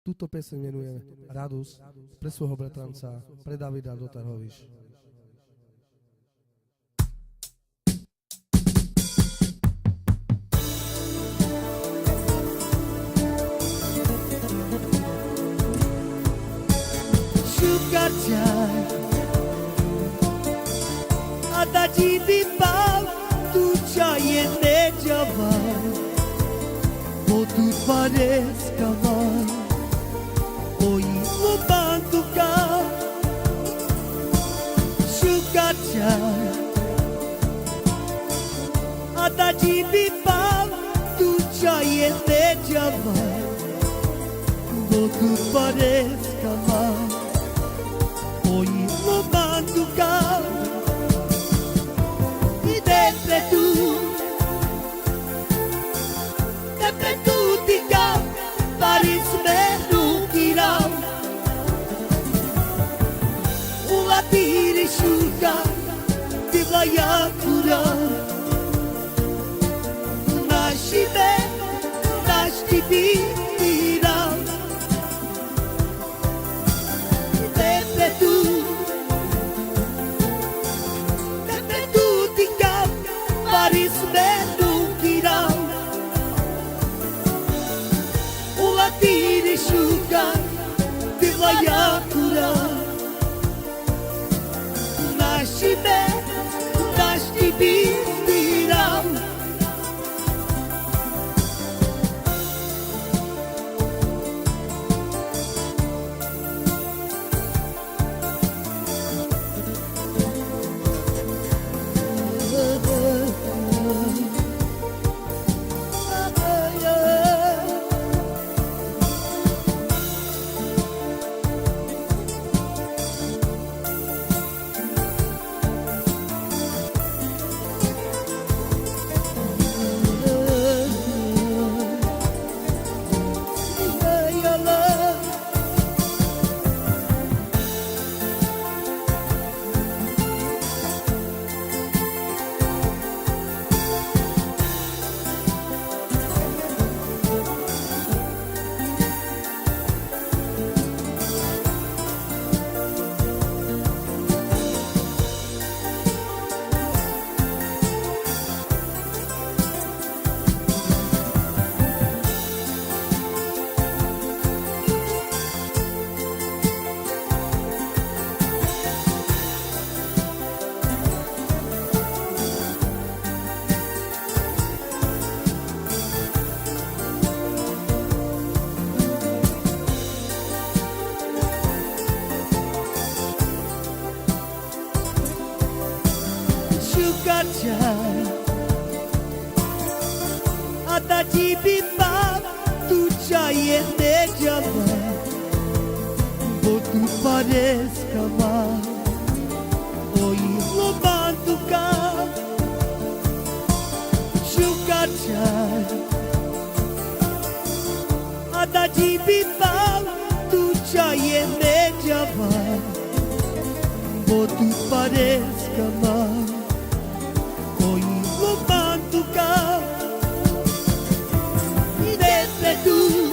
Túto pieseň venujeme Radus pre svojho bratranca, pre Davida do Tarhoviš. Šukar ťa a da ti bi pal tu čaje neđavaj Potu pareskavai Oji lubantuka Šukar ťa a da ti bi pal tu čaje neđavaj Potu pareskavai Oji lubantuka Paris me nukiram Ulatiri šuka Divla jakura Naši me Našti biram Tebe tu tikam Paris me nukiram Ulatiri šuka Divla jakura Naši me Našti biram A da ti bi pal tu čaje neđava Botu pareskava Oji lubantuka Šukar čaj A da ti bi pal tu čaje neđava Botu pareskava Oji lubantuka Idete tu